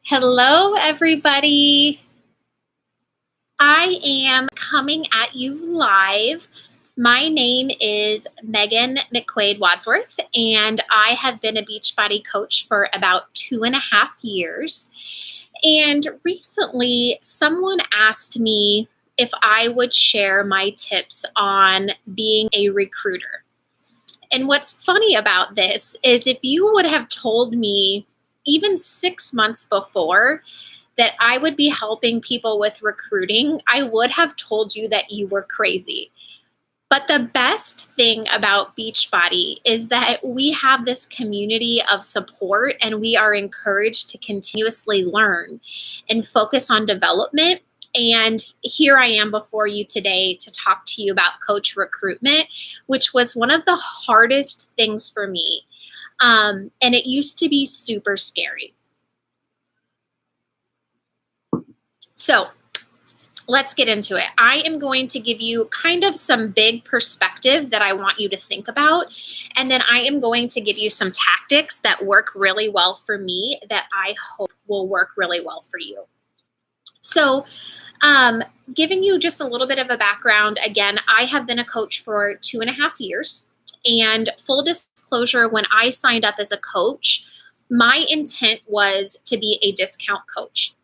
Hello, everybody. I am coming at you live. My name is Megan McQuade Wadsworth, and I have been a Beachbody coach for about 2.5 years. And recently, someone asked me if I would share my tips on being a recruiter. And what's funny about this is if you would have told me even 6 months before that I would be helping people with recruiting, I would have told you that you were crazy. But the best thing about Beachbody is that we have this community of support and we are encouraged to continuously learn and focus on development. And here I am before you today to talk to you about coach recruitment, which was one of the hardest things for me. And it used to be super scary. So let's get into it. I am going to give you kind of some big perspective that I want you to think about. And then I am going to give you some tactics that work really well for me that I hope will work really well for you. So, giving you just a little bit of a background, again, I have been a coach for 2.5 years. And full disclosure, when I signed up as a coach, my intent was to be a discount coach.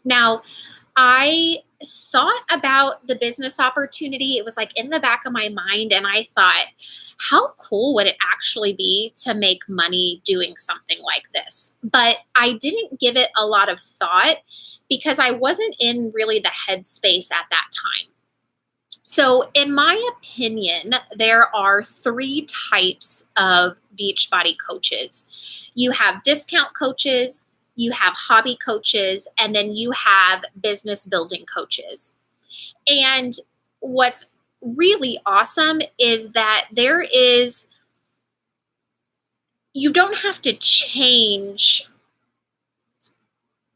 Now, I thought about the business opportunity. It was like in the back of my mind, and I thought, how cool would it actually be to make money doing something like this? But I didn't give it a lot of thought because I wasn't in really the headspace at that time. So, in my opinion, there are 3 types of Beachbody coaches. You have discount coaches, you have hobby coaches, and then you have business building coaches. And what's really awesome is that you don't have to change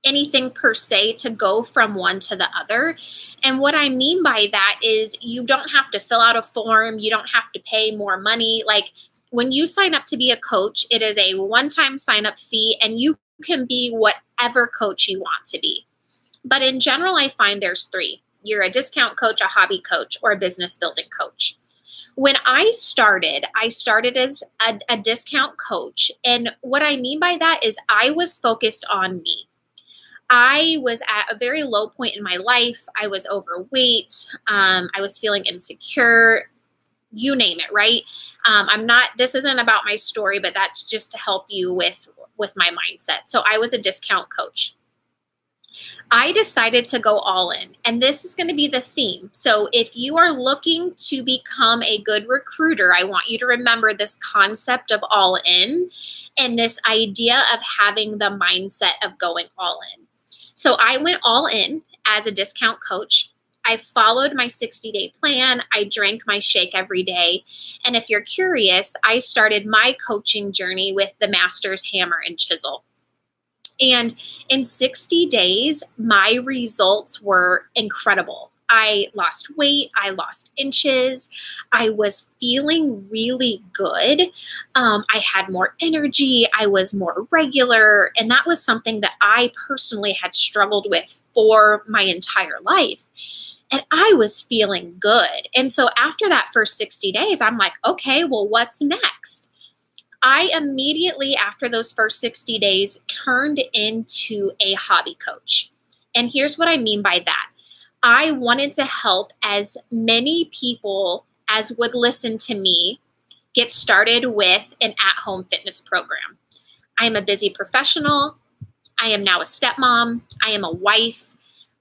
anything per se to go from one to the other. And what I mean by that is you don't have to fill out a form, you don't have to pay more money. Like when you sign up to be a coach, it is a one-time sign-up fee, and you can be whatever coach you want to be. But in general, I find there's 3. You're a discount coach, a hobby coach, or a business building coach. When I started as a discount coach. And what I mean by that is I was focused on me. I was at a very low point in my life. I was overweight. I was feeling insecure, you name it, right? This isn't about my story, but that's just to help you with my mindset. So I was a discount coach. I decided to go all in, and this is going to be the theme. So if you are looking to become a good recruiter, I want you to remember this concept of all in and this idea of having the mindset of going all in. So I went all in as a discount coach. I followed my 60-day plan. I drank my shake every day. And if you're curious, I started my coaching journey with the Master's Hammer and Chisel. And in 60 days, my results were incredible. I lost weight. I lost inches. I was feeling really good. I had more energy. I was more regular. And that was something that I personally had struggled with for my entire life. And I was feeling good. And so after that first 60 days, I'm like, okay, well, what's next? I immediately, after those first 60 days, turned into a hobby coach. And here's what I mean by that. I wanted to help as many people as would listen to me get started with an at-home fitness program. I am a busy professional. I am now a stepmom. I am a wife.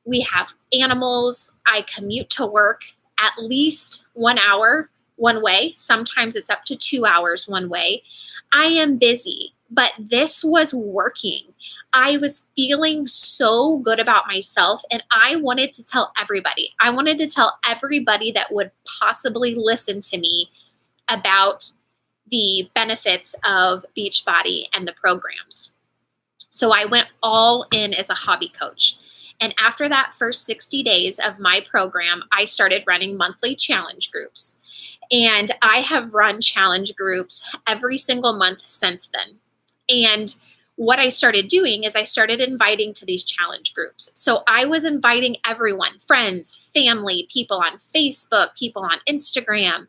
We have animals. I commute to work at least 1 hour one way. Sometimes it's up to 2 hours one way. I am busy, but this was working. I was feeling so good about myself, and I wanted to tell everybody. I wanted to tell everybody that would possibly listen to me about the benefits of Beachbody and the programs. So I went all in as a hobby coach. And after that first 60 days of my program, I started running monthly challenge groups. And I have run challenge groups every single month since then. And what I started doing is I started inviting to these challenge groups. So I was inviting everyone, friends, family, people on Facebook, people on Instagram.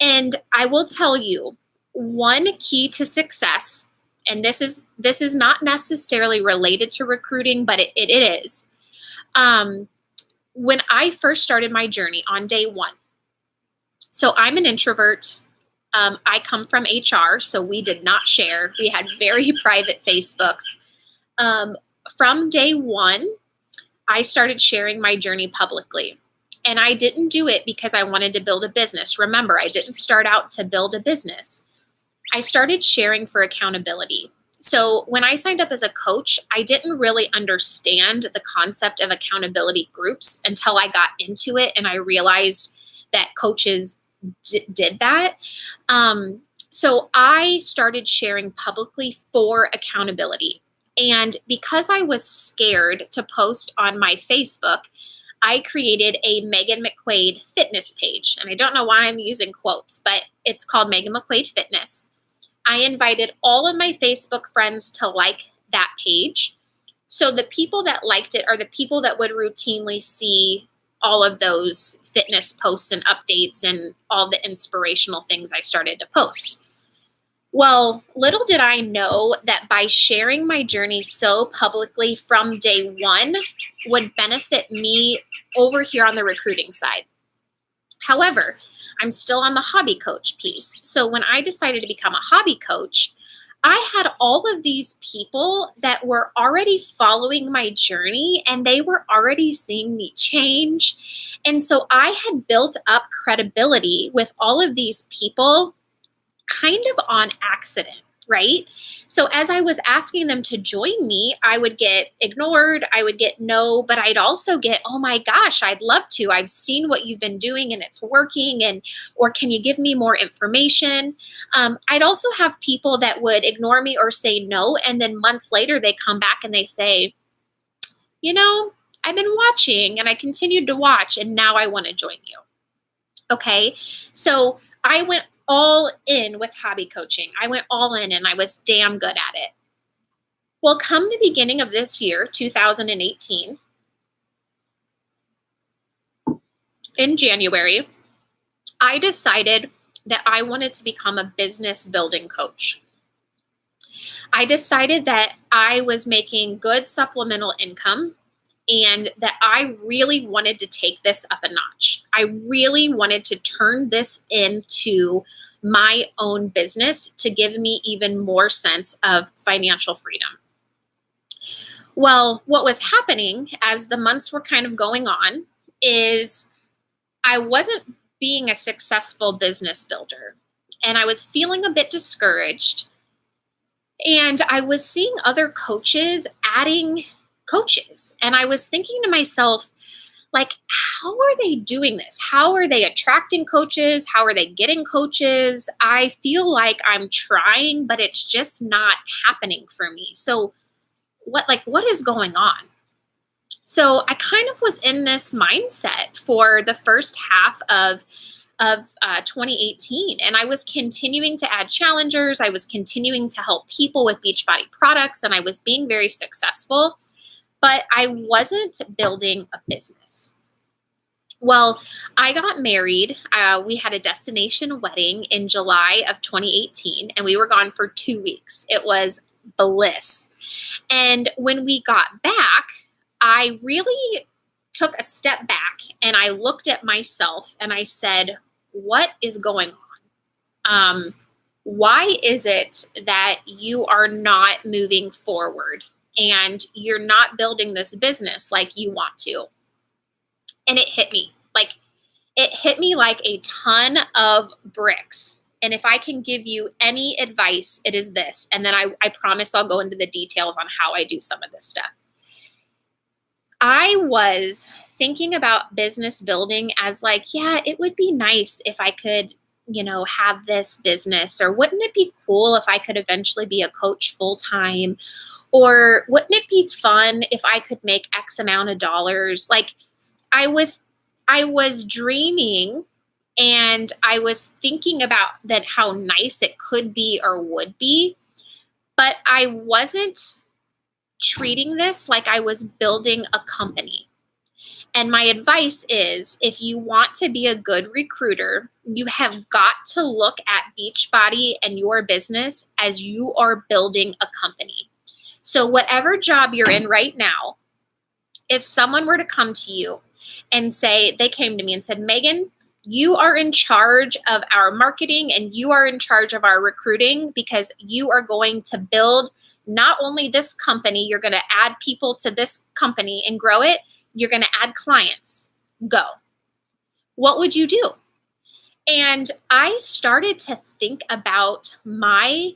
And I will tell you, one key to success, and this is not necessarily related to recruiting, but it is. Um, when I first started my journey on day one, so I'm an introvert. I come from HR, so we did not share. We had very private Facebooks. Um, from day one, I started sharing my journey publicly. And I didn't do it because I wanted to build a business. Remember, I didn't start out to build a business. I started sharing for accountability. So when I signed up as a coach, I didn't really understand the concept of accountability groups until I got into it and I realized that coaches did that. Um, so I started sharing publicly for accountability. And because I was scared to post on my Facebook, I created a Megan McQuade fitness page. And I don't know why I'm using quotes, but it's called Megan McQuade Fitness. I invited all of my Facebook friends to like that page. So the people that liked it are the people that would routinely see all of those fitness posts and updates and all the inspirational things I started to post. Well, little did I know that by sharing my journey so publicly from day one would benefit me over here on the recruiting side. However, I'm still on the hobby coach piece. So when I decided to become a hobby coach, I had all of these people that were already following my journey and they were already seeing me change. And so I had built up credibility with all of these people kind of on accident, right? So as I was asking them to join me, I would get ignored, I would get no, but I'd also get, oh my gosh, I'd love to. I've seen what you've been doing and it's working, and or can you give me more information? I'd also have people that would ignore me or say no, and then months later they come back and they say, you know, I've been watching and I continued to watch and now I want to join you. Okay. So I went all in with hobby coaching. I went all in and I was damn good at it. Well, come the beginning of this year, 2018, in January, I decided that I wanted to become a business building coach. I decided that I was making good supplemental income and that I really wanted to take this up a notch. I really wanted to turn this into my own business to give me even more sense of financial freedom. Well, what was happening as the months were kind of going on is I wasn't being a successful business builder and I was feeling a bit discouraged. And I was seeing other coaches adding coaches. And I was thinking to myself, like, how are they doing this? How are they attracting coaches? How are they getting coaches? I feel like I'm trying, but it's just not happening for me. So what is going on? So I kind of was in this mindset for the first half of 2018. And I was continuing to add challengers. I was continuing to help people with Beachbody products, and I was being very successful, but I wasn't building a business. Well, I got married. We had a destination wedding in July of 2018, and we were gone for 2 weeks. It was bliss. And when we got back, I really took a step back and I looked at myself and I said, what is going on? Why is it that you are not moving forward and you're not building this business like you want to? And it hit me like a ton of bricks. And if I can give you any advice, it is this. And then I promise I'll go into the details on how I do some of this stuff. I was thinking about business building as like, yeah, it would be nice if I could, have this business, or wouldn't it be cool if I could eventually be a coach full time? Or wouldn't it be fun if I could make X amount of dollars? Like I was dreaming and I was thinking about that how nice it could be or would be. But I wasn't treating this like I was building a company. And my advice is if you want to be a good recruiter, you have got to look at Beachbody and your business as you are building a company. So, whatever job you're in right now, if someone were to come to you and say, they came to me and said, Megan, you are in charge of our marketing and you are in charge of our recruiting because you are going to build not only this company, you're going to add people to this company and grow it, you're going to add clients. Go. What would you do? And I started to think about my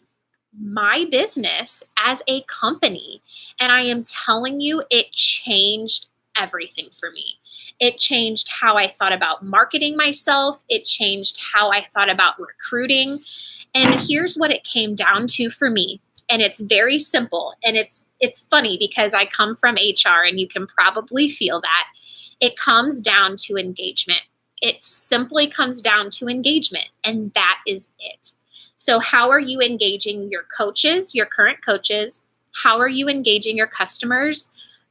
business as a company. And I am telling you, it changed everything for me. It changed how I thought about marketing myself. It changed how I thought about recruiting. And here's what it came down to for me. And it's very simple. And it's funny because I come from HR and you can probably feel that. It comes down to engagement. It simply comes down to engagement. And that is it. So how are you engaging your coaches, your current coaches? How are you engaging your customers?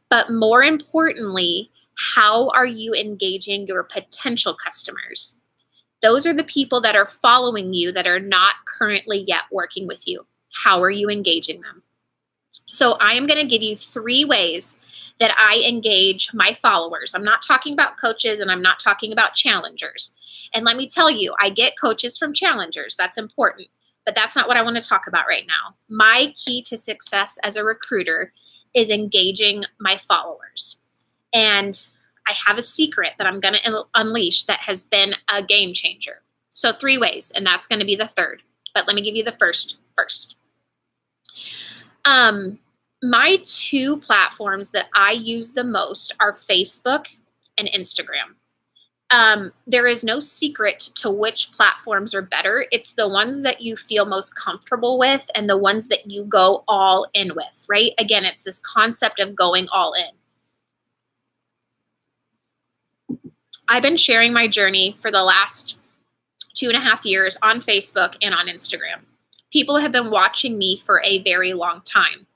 But more importantly, how are you engaging your potential customers? Those are the people that are following you that are not currently yet working with you. How are you engaging them? So I am going to give you 3 ways that I engage my followers. I'm not talking about coaches and I'm not talking about challengers. And let me tell you, I get coaches from challengers. That's important. But that's not what I want to talk about right now. My key to success as a recruiter is engaging my followers. And I have a secret that I'm going to unleash that has been a game changer. So 3 ways, and that's going to be the third. But let me give you the first. My 2 platforms that I use the most are Facebook and Instagram. There is no secret to which platforms are better. It's the ones that you feel most comfortable with and the ones that you go all in with, right? Again, it's this concept of going all in. I've been sharing my journey for the last 2.5 years on Facebook and on Instagram. People have been watching me for a very long time.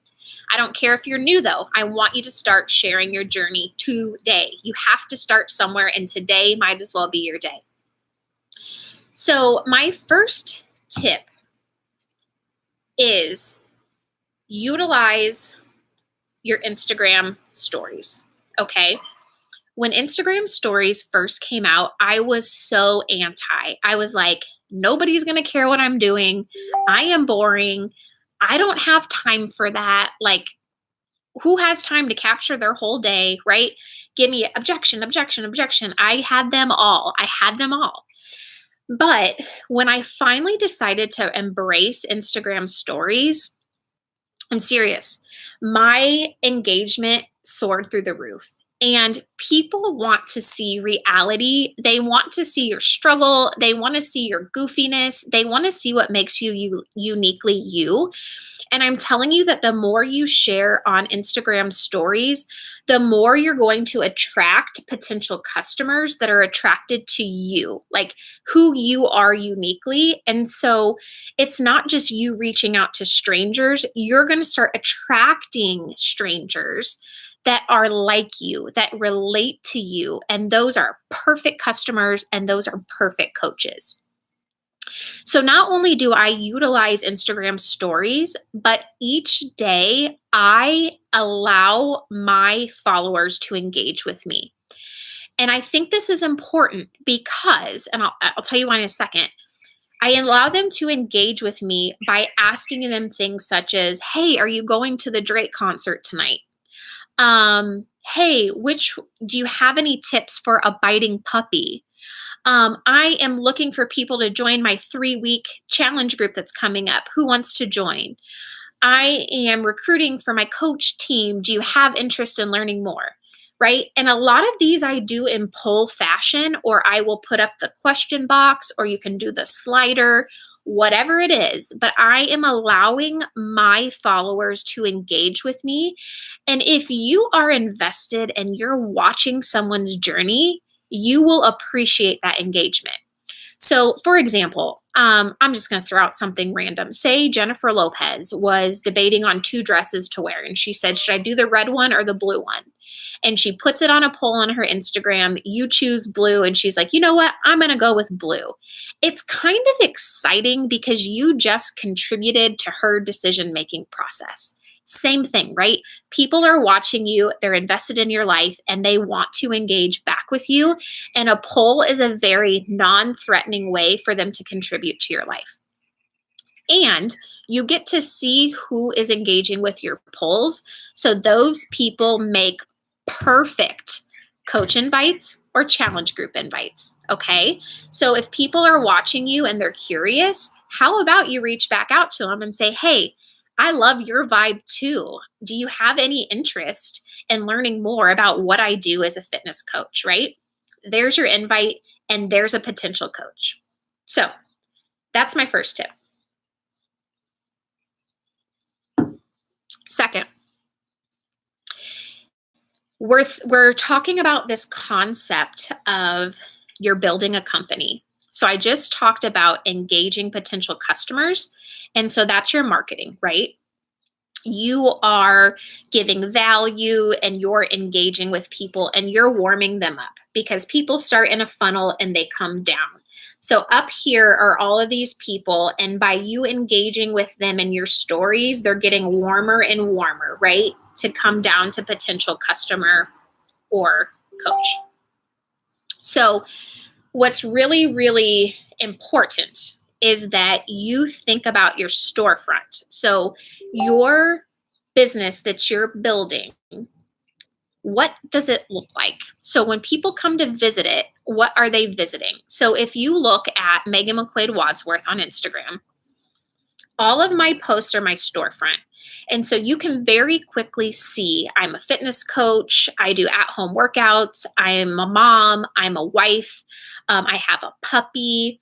I don't care if you're new, though. I want you to start sharing your journey today. You have to start somewhere, and today might as well be your day. So my first tip is utilize your Instagram stories, okay? When Instagram stories first came out, I was so anti. I was like, nobody's going to care what I'm doing. I am boring. I don't have time for that. Like, who has time to capture their whole day, right? Give me objection. I had them all. But when I finally decided to embrace Instagram stories, I'm serious, my engagement soared through the roof. And people want to see reality. They want to see your struggle. They want to see your goofiness. They want to see what makes you uniquely you. And I'm telling you that the more you share on Instagram stories, the more you're going to attract potential customers that are attracted to you, like who you are uniquely. And so it's not just you reaching out to strangers, you're going to start attracting strangers that are like you, that relate to you. And those are perfect customers and those are perfect coaches. So not only do I utilize Instagram stories, but each day I allow my followers to engage with me. And I think this is important because, and I'll tell you why in a second, I allow them to engage with me by asking them things such as, hey, are you going to the Drake concert tonight? Hey, do you have any tips for a biting puppy? I am looking for people to join my 3-week challenge group that's coming up. Who wants to join? I am recruiting for my coach team. Do you have interest in learning more? Right? And a lot of these I do in poll fashion, or I will put up the question box, or you can do the slider, whatever it is. But I am allowing my followers to engage with me. And if you are invested and you're watching someone's journey, you will appreciate that engagement. So, for example, I'm just going to throw out something random. Say Jennifer Lopez was debating on two dresses to wear, and she said, should I do the red one or the blue one? And she puts it on a poll on her Instagram. You choose blue. And she's like, you know what? I'm going to go with blue. It's kind of exciting because you just contributed to her decision-making process. Same thing, right? People are watching you, they're invested in your life, and they want to engage back with you. And a poll is a very non-threatening way for them to contribute to your life. And you get to see who is engaging with your polls. So those people make perfect coach invites or challenge group invites. Okay. So if people are watching you and they're curious, how about you reach back out to them and say, hey, I love your vibe too. Do you have any interest in learning more about what I do as a fitness coach, right? There's your invite and there's a potential coach. So that's my first tip. Second, we're talking about this concept of you're building a company. So I just talked about engaging potential customers. And so that's your marketing, right? You are giving value and you're engaging with people and you're warming them up because people start in a funnel and they come down. So up here are all of these people, and by you engaging with them in your stories, they're getting warmer and warmer, right? To come down to potential customer or coach. So what's really, really important is that you think about your storefront. So your business that you're building, what does it look like? So when people come to visit it, what are they visiting? So if you look at Megan McQuade Wadsworth on Instagram, all of my posts are my storefront. And so you can very quickly see I'm a fitness coach. I do at-home workouts. I'm a mom. I'm a wife. I have a puppy.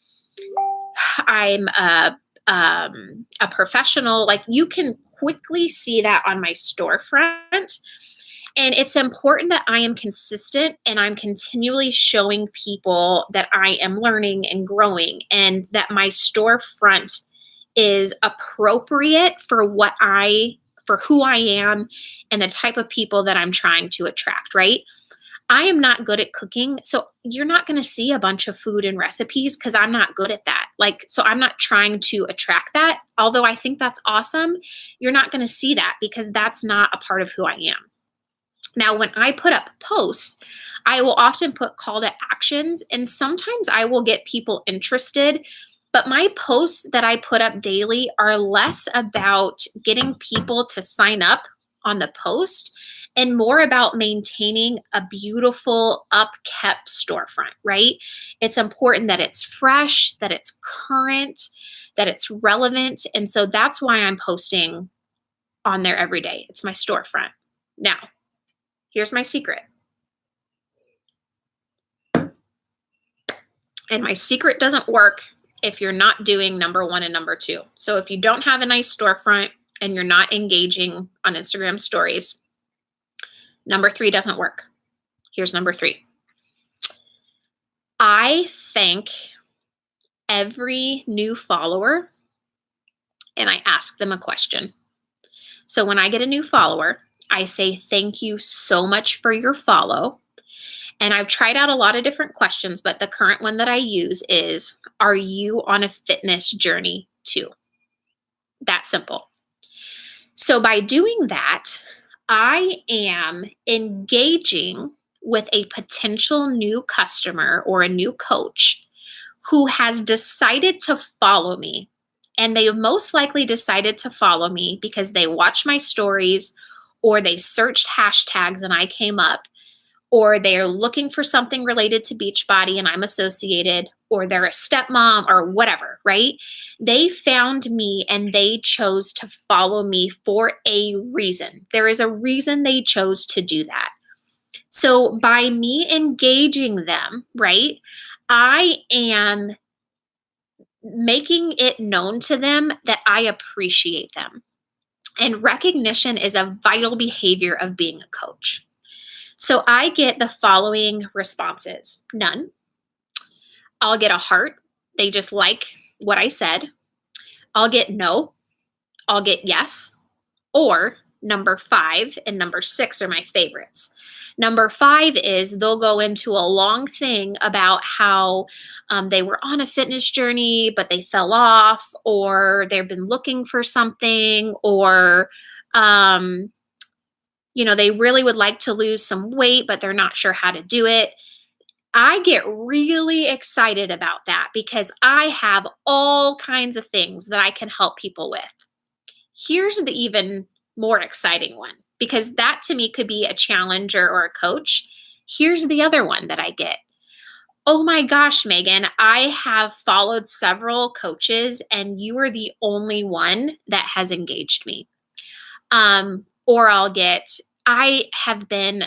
I'm a professional. Like, you can quickly see that on my storefront. And it's important that I am consistent and I'm continually showing people that I am learning and growing and that my storefront is appropriate for who I am and the type of people that I'm trying to attract, right? I am not good at cooking, so you're not going to see a bunch of food and recipes because I'm not good at that. So I'm not trying to attract that. Although I think that's awesome, you're not going to see that because that's not a part of who I am. Now, when I put up posts, I will often put call to actions, and sometimes I will get people interested. But my posts that I put up daily are less about getting people to sign up on the post and more about maintaining a beautiful, upkept storefront, right? It's important that it's fresh, that it's current, that it's relevant. And so that's why I'm posting on there every day. It's my storefront. Now, here's my secret. And my secret doesn't work if you're not doing number one and number two. So if you don't have a nice storefront and you're not engaging on Instagram stories, number three doesn't work. Here's number three. I thank every new follower and I ask them a question. So when I get a new follower, I say, thank you so much for your follow. And I've tried out a lot of different questions, but the current one that I use is, are you on a fitness journey too? That simple. So by doing that, I am engaging with a potential new customer or a new coach who has decided to follow me. And they have most likely decided to follow me because they watch my stories or they searched hashtags and I came up, or they're looking for something related to Beachbody and I'm associated, or they're a stepmom or whatever, right? They found me and they chose to follow me for a reason. There is a reason they chose to do that. So by me engaging them, right, I am making it known to them that I appreciate them. And recognition is a vital behavior of being a coach. So I get the following responses. None. I'll get a heart. They just like what I said. I'll get no, I'll get yes, or number 5 and number 6 are my favorites. Number 5 is they'll go into a long thing about how they were on a fitness journey, but they fell off, or they've been looking for something, or um, they really would like to lose some weight, but they're not sure how to do it. I get really excited about that because I have all kinds of things that I can help people with. Here's the even more exciting one, because that to me could be a challenger or a coach. Here's the other one that I get. Oh my gosh, Megan, I have followed several coaches and you are the only one that has engaged me. Or I'll get, I have been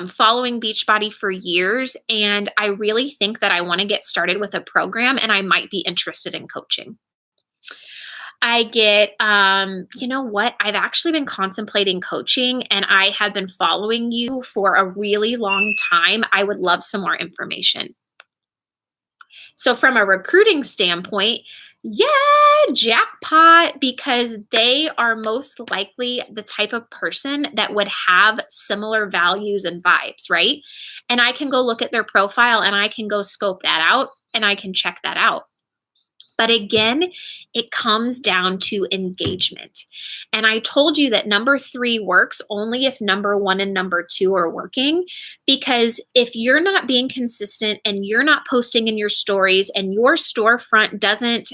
following Beachbody for years, and I really think that I want to get started with a program and I might be interested in coaching. I get, you know what? I've actually been contemplating coaching and I have been following you for a really long time. I would love some more information. So, from a recruiting standpoint, yeah, jackpot, because they are most likely the type of person that would have similar values and vibes, right? And I can go look at their profile and I can go scope that out and I can check that out. But again, it comes down to engagement. And I told you that number 3 works only if number 1 and number 2 are working. Because if you're not being consistent and you're not posting in your stories and your storefront doesn't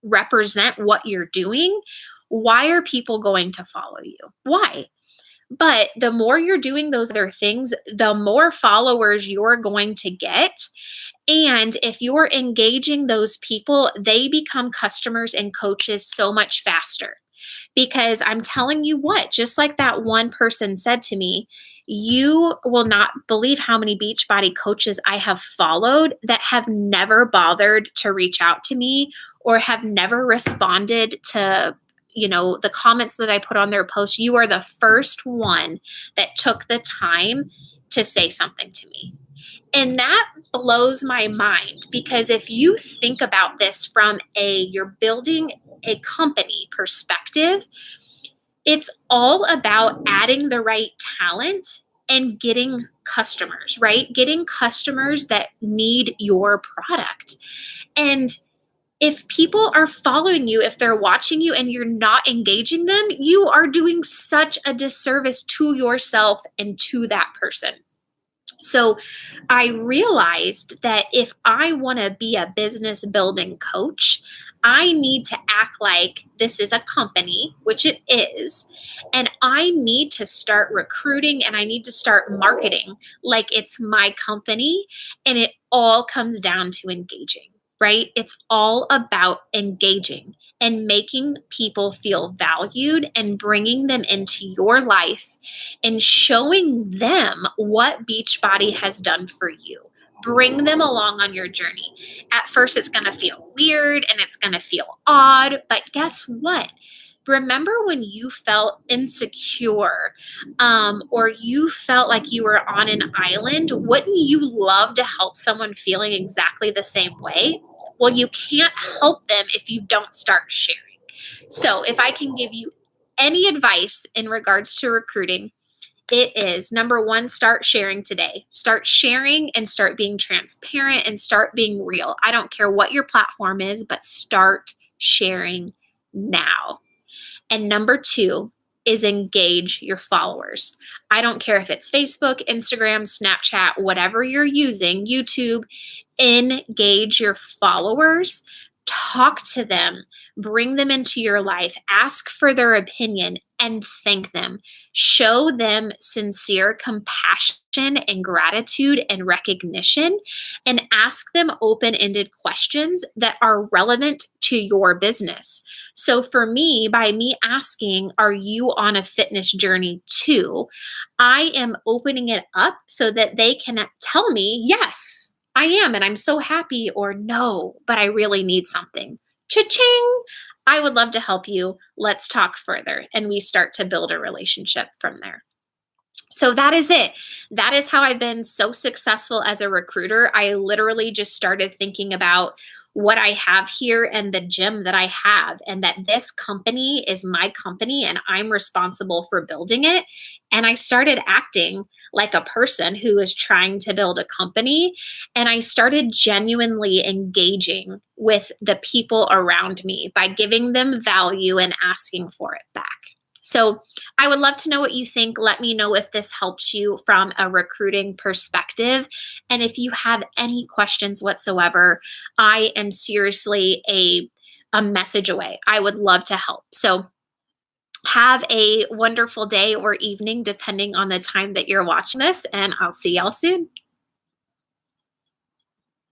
represent what you're doing, why are people going to follow you? Why? But the more you're doing those other things, the more followers you're going to get. And if you're engaging those people, they become customers and coaches so much faster. Because I'm telling you what, just like that one person said to me, you will not believe how many Beachbody coaches I have followed that have never bothered to reach out to me or have never responded to the comments that I put on their post. You are the first one that took the time to say something to me. And that blows my mind, because if you think about this from you're building a company perspective, it's all about adding the right talent and getting customers, right? Getting customers that need your product. And if people are following you, if they're watching you and you're not engaging them, you are doing such a disservice to yourself and to that person. So I realized that if I want to be a business building coach, I need to act like this is a company, which it is, and I need to start recruiting and I need to start marketing like it's my company. And it all comes down to engaging, right? It's all about engaging and making people feel valued and bringing them into your life and showing them what Beachbody has done for you. Bring them along on your journey. At first, it's going to feel weird and it's going to feel odd, but guess what? Remember when you felt insecure or you felt like you were on an island? Wouldn't you love to help someone feeling exactly the same way? Well, you can't help them if you don't start sharing. So if I can give you any advice in regards to recruiting, it is number 1, start sharing today. Start sharing and start being transparent and start being real. I don't care what your platform is, but start sharing now. And number 2 is engage your followers. I don't care if it's Facebook, Instagram, Snapchat, whatever you're using, YouTube, engage your followers. Talk to them, bring them into your life, ask for their opinion, and thank them. Show them sincere compassion and gratitude and recognition, and ask them open-ended questions that are relevant to your business. So for me, by me asking, are you on a fitness journey too? I am opening it up so that they can tell me, yes, I am, and I'm so happy, or no, but I really need something. Cha-ching! I would love to help you. Let's talk further. And we start to build a relationship from there. So that is it. That is how I've been so successful as a recruiter. I literally just started thinking about what I have here and the gym that I have, and that this company is my company and I'm responsible for building it. And I started acting like a person who is trying to build a company. And I started genuinely engaging with the people around me by giving them value and asking for it back. So I would love to know what you think. Let me know if this helps you from a recruiting perspective. And if you have any questions whatsoever, I am seriously a message away. I would love to help. So have a wonderful day or evening, depending on the time that you're watching this, and I'll see y'all soon.